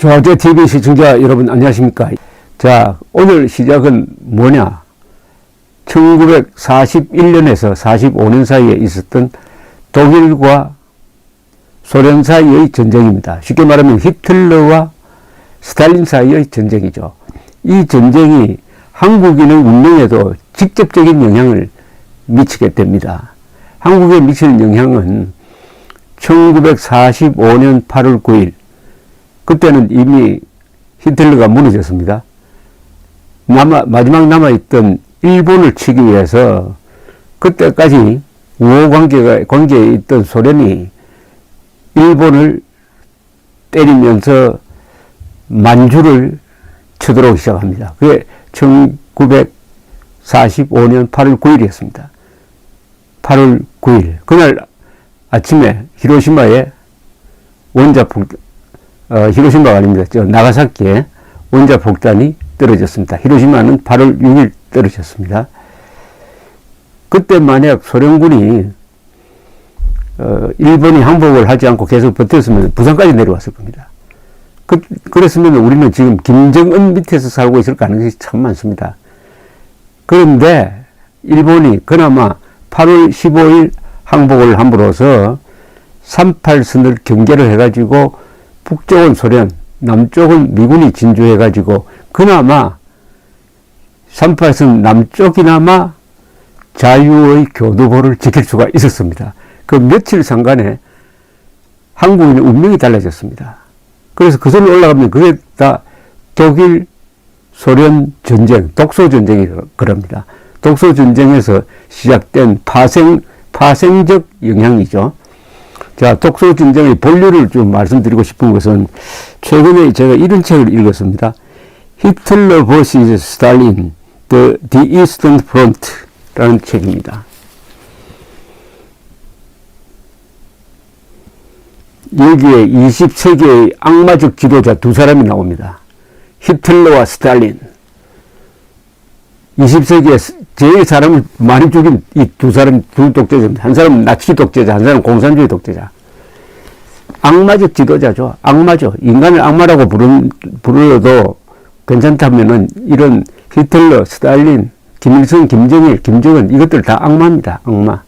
조아재 TV 시청자 여러분 안녕하십니까? 자, 오늘 시작은 뭐냐? 1941년에서 45년 사이에 있었던 독일과 소련 사이의 전쟁입니다. 쉽게 말하면 히틀러와 스탈린 사이의 전쟁이죠. 이 전쟁이 한국인의 운명에도 직접적인 영향을 미치게 됩니다. 한국에 미치는 영향은 1945년 8월 9일 그때는 이미 히틀러가 무너졌습니다. 마지막 남아있던 일본을 치기 위해서 그때까지 우호 관계에 있던 소련이 일본을 때리면서 만주를 쳐들어오기 시작합니다. 그게 1945년 8월 9일이었습니다. 8월 9일. 그날 아침에 히로시마에 히로시마가 아닙니다. 나가사키에 원자폭탄이 떨어졌습니다. 히로시마는 8월 6일 떨어졌습니다. 그때 만약 소련군이 일본이 항복을 하지 않고 계속 버텼으면 부산까지 내려왔을 겁니다. 그랬으면 우리는 지금 김정은 밑에서 살고 있을 가능성이 참 많습니다. 그런데 일본이 그나마 8월 15일 항복을 함으로써 38선을 경계를 해가지고 북쪽은 소련, 남쪽은 미군이 진주해가지고 그나마 38선 남쪽이나마 자유의 교두보를 지킬 수가 있었습니다. 그 며칠 상간에 한국인의 운명이 달라졌습니다. 그래서 그 선을 올라가면 그게 다 독일, 소련 전쟁, 독소전쟁이라고 그럽니다. 독소전쟁에서 시작된 파생적 영향이죠. 자, 독소전쟁의 본류를 좀 말씀드리고 싶은 것은 최근에 제가 이런 책을 읽었습니다. 히틀러 vs 스탈린, The Eastern Front라는 책입니다. 여기에 20세기의 악마적 지도자 두 사람이 나옵니다. 히틀러와 스탈린. 20세기에 제일 사람을 많이 죽인 이 두 독재자입니다. 한 사람은 나치 독재자, 한 사람은 공산주의 독재자. 악마적 지도자죠. 악마죠. 인간을 악마라고 부르어도 괜찮다면은 이런 히틀러, 스탈린, 김일성, 김정일, 김정은 이것들 다 악마입니다. 악마.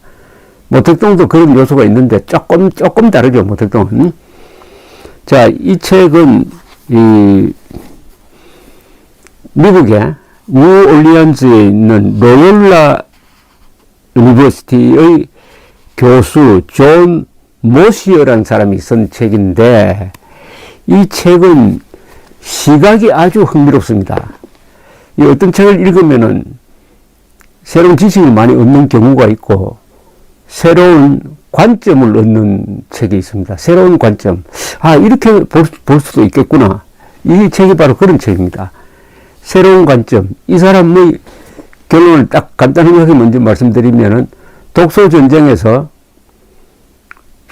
모택동도 그런 요소가 있는데 조금 다르죠. 모택동은. 자, 이 책은 미국의 뉴올리언즈에 있는 로열라 유니버시티의 교수 존 모시어라는 사람이 쓴 책인데 이 책은 시각이 아주 흥미롭습니다. 이 어떤 책을 읽으면은 새로운 지식을 많이 얻는 경우가 있고 새로운 관점을 얻는 책이 있습니다. 새로운 관점. 이렇게 볼 수도 있겠구나. 이 책이 바로 그런 책입니다. 새로운 관점. 이 사람의 결론을 딱 간단하게 먼저 말씀드리면은 독소전쟁에서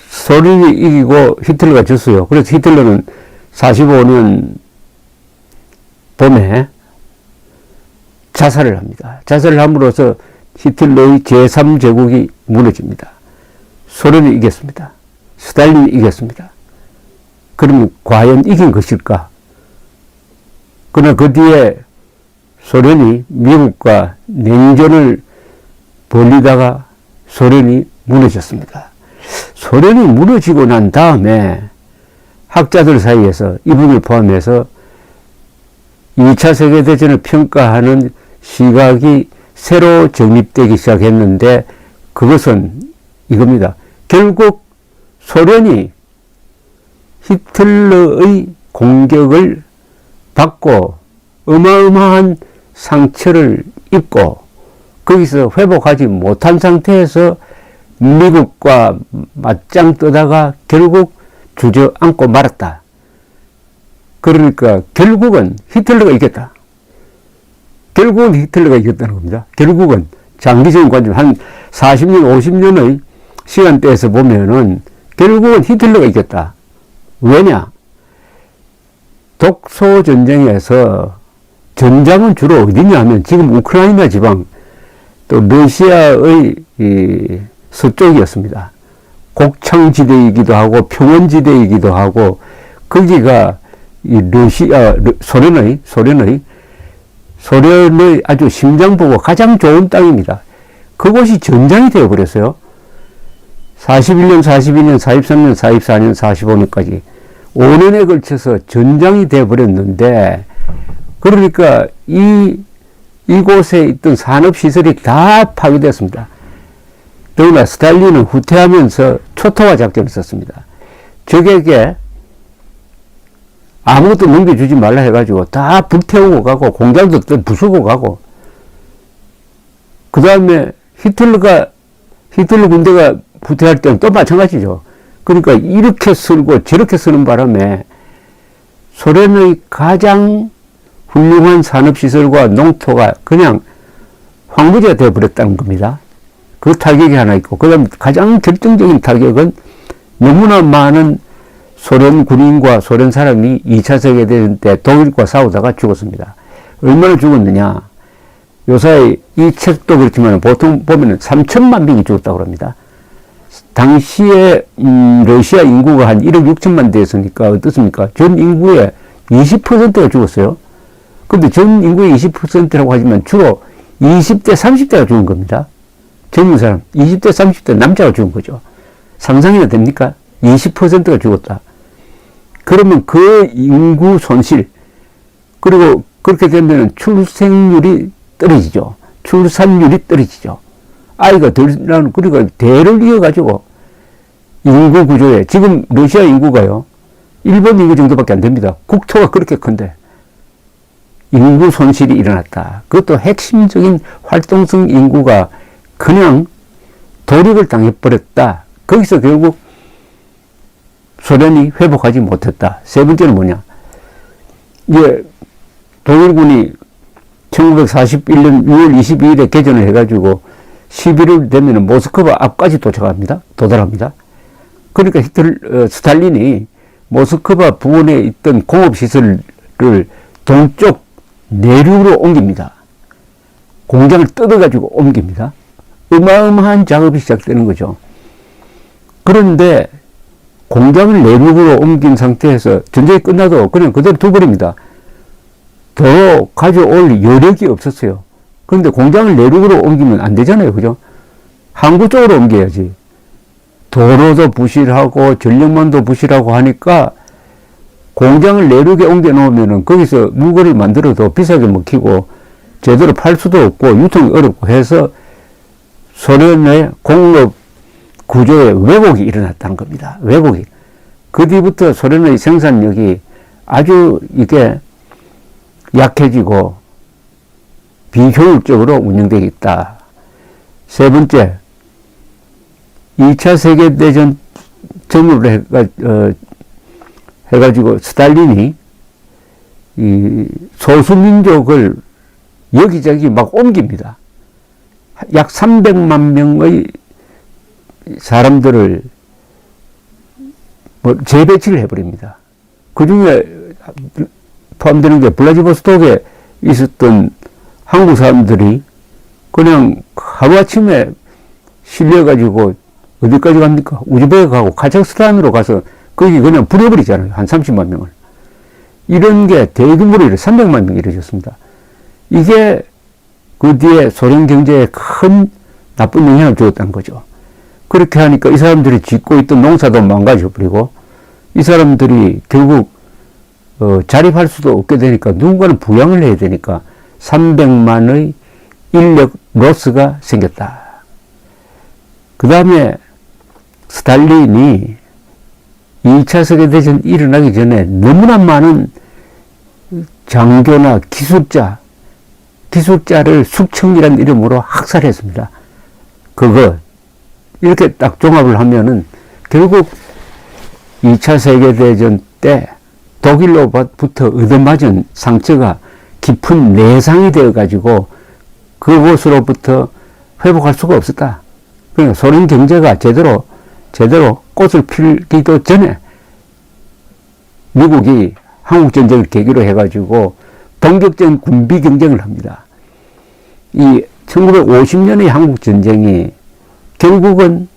소련이 이기고 히틀러가 졌어요. 그래서 히틀러는 45년 봄에 자살을 합니다. 자살을 함으로써 히틀러의 제3제국이 무너집니다. 소련이 이겼습니다. 스탈린이 이겼습니다. 그러면 과연 이긴 것일까? 그러나 그 뒤에 소련이 미국과 냉전을 벌이다가 소련이 무너졌습니다. 소련이 무너지고 난 다음에 학자들 사이에서 이분을 포함해서 2차 세계대전을 평가하는 시각이 새로 정립되기 시작했는데 그것은 이겁니다. 결국 소련이 히틀러의 공격을 받고 어마어마한 상처를 입고 거기서 회복하지 못한 상태에서 미국과 맞짱 뜨다가 결국 주저앉고 말았다. 그러니까 결국은 히틀러가 이겼다. 결국은 히틀러가 이겼다는 겁니다. 결국은 장기적인 관점, 한 40년, 50년의 시간대에서 보면은 결국은 히틀러가 이겼다. 왜냐? 독소전쟁에서 전장은 주로 어디냐 하면 지금 우크라이나 지방, 또 러시아의 서쪽이었습니다. 곡창지대이기도 하고 평원지대이기도 하고 거기가 이 소련의 아주 심장부가 가장 좋은 땅입니다. 그곳이 전장이 되어버렸어요. 41년, 42년, 43년, 44년, 45년까지 5년에 걸쳐서 전장이 되어버렸는데, 그러니까 이곳에 있던 산업시설이 다 파괴됐습니다. 더구나 스탈린은 후퇴하면서 초토화 작전을 썼습니다. 적에게 아무것도 넘겨주지 말라 해가지고 다 불태우고 가고, 공장도 또 부수고 가고, 그 다음에 히틀러 군대가 후퇴할 때는 또 마찬가지죠. 그러니까 이렇게 쓰고 저렇게 쓰는 바람에 소련의 가장 훌륭한 산업시설과 농토가 그냥 황무지가 되어버렸다는 겁니다. 그 타격이 하나 있고, 그 다음 가장 결정적인 타격은 너무나 많은 소련 군인과 소련 사람이 2차 세계대전 때 독일과 싸우다가 죽었습니다. 얼마나 죽었느냐. 요새 이 책도 그렇지만 보통 보면은 3천만 명이 죽었다고 합니다. 당시에 러시아 인구가 한 1억 6천만 되었으니까 어떻습니까? 전 인구의 20%가 죽었어요. 근데 전 인구의 20%라고 하지만 주로 20대, 30대가 죽은 겁니다. 젊은 사람, 20대, 30대 남자가 죽은 거죠. 상상이나 됩니까? 20%가 죽었다. 그러면 그 인구 손실, 그리고 그렇게 되면 출생률이 떨어지죠. 출산율이 떨어지죠. 아이가 덜 나오는, 그러니까 대를 이어가지고 인구 구조에, 지금 러시아 인구가요, 일본 인구 정도밖에 안 됩니다. 국토가 그렇게 큰데 인구 손실이 일어났다. 그것도 핵심적인 활동성 인구가 그냥 도륙을 당해버렸다. 거기서 결국 소련이 회복하지 못했다. 세 번째는 뭐냐. 이제 독일군이 1941년 6월 22일에 개전을 해가지고 11월 되면 모스크바 앞까지 도달합니다. 그러니까 스탈린이 모스크바 부근에 있던 공업시설을 동쪽 내륙으로 옮깁니다. 공장을 뜯어가지고 옮깁니다. 어마어마한 작업이 시작되는 거죠. 그런데 공장을 내륙으로 옮긴 상태에서 전쟁이 끝나도 그냥 그대로 둬버립니다. 더 가져올 여력이 없었어요. 그런데 공장을 내륙으로 옮기면 안 되잖아요. 그죠? 항구 쪽으로 옮겨야지. 도로도 부실하고 전력망도 부실하고 하니까 공장을 내륙에 옮겨 놓으면은 거기서 물건을 만들어도 비싸게 먹히고 제대로 팔 수도 없고 유통이 어렵고 해서 소련의 공업 구조에 왜곡이 일어났다는 겁니다. 왜곡이. 그 뒤부터 소련의 생산력이 아주 이게 약해지고 비효율적으로 운영되고 있다. 세 번째, 2차 세계대전 전후로 해가지고 스탈린이 이 소수민족을 여기저기 막 옮깁니다. 약 300만 명의 사람들을 재배치를 해버립니다. 그 중에 포함되는 게 블라디보스톡에 있었던 한국 사람들이 그냥 하루아침에 실려가지고 어디까지 갑니까? 우즈베크 가고 카자흐스탄으로 가서 거기 그냥 부려버리잖아요. 한 30만 명을. 이런 게 대규모로 300만 명이 이루어졌습니다. 이게 그 뒤에 소련 경제에 큰 나쁜 영향을 주었다는 거죠. 그렇게 하니까 이 사람들이 짓고 있던 농사도 망가져버리고 이 사람들이 결국 자립할 수도 없게 되니까 누군가는 부양을 해야 되니까 300만의 인력 로스가 생겼다. 그 다음에 스탈린이 2차 세계대전 일어나기 전에 너무나 많은 장교나 기술자를 숙청이라는 이름으로 학살했습니다. 그거 이렇게 딱 종합을 하면은 결국 2차 세계대전 때 독일로부터 얻어맞은 상처가 깊은 내상이 되어가지고 그곳으로부터 회복할 수가 없었다. 그러니까 소련 경제가 제대로 꽃을 피기도 전에 미국이 한국전쟁을 계기로 해가지고 본격적인 군비 경쟁을 합니다. 이 1950년의 한국전쟁이 결국은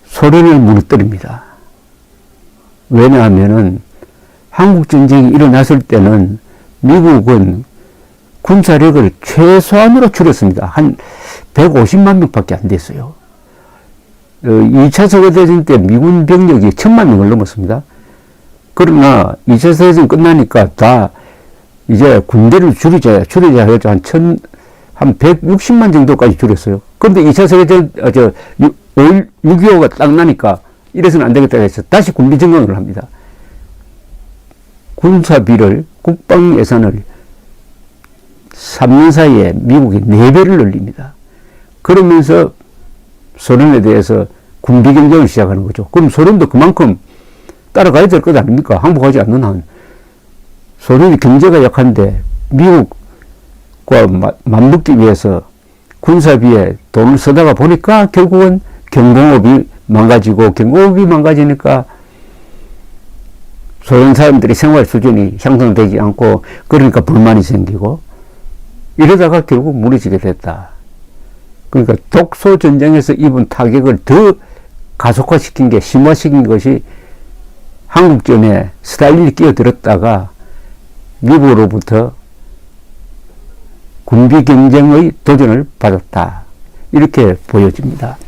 소련을 무너뜨립니다. 왜냐하면은 한국전쟁이 일어났을 때는 미국은 군사력을 최소한으로 줄였습니다. 한 150만 명밖에 안 됐어요. 2차 세계대전 때 미군 병력이 1000만 명을 넘었습니다. 그러나 2차 세계대전 끝나니까 다 이제 군대를 줄이자 해서 한 160만 정도까지 줄였어요. 그런데 2차 세계대전, 6.25가 딱 나니까 이래서는 안 되겠다 해서 다시 군비 정강을 합니다. 군사비를, 국방 예산을 3년 사이에 미국이 4배를 늘립니다. 그러면서 소련에 대해서 군비 경쟁을 시작하는 거죠. 그럼 소련도 그만큼 따라가야 될 것 아닙니까? 항복하지 않는 한. 소련이 경제가 약한데 미국과 맞붙기 위해서 군사비에 돈을 쓰다가 보니까 결국은 경공업이 망가지고, 경공업이 망가지니까 소련 사람들이 생활 수준이 향상되지 않고, 그러니까 불만이 생기고, 이러다가 결국 무너지게 됐다. 그러니까 독소 전쟁에서 입은 타격을 더 가속화시킨 게, 심화시킨 것이 한국전에 스탈린이 끼어들었다가 미국으로부터 군비 경쟁의 도전을 받았다. 이렇게 보여집니다.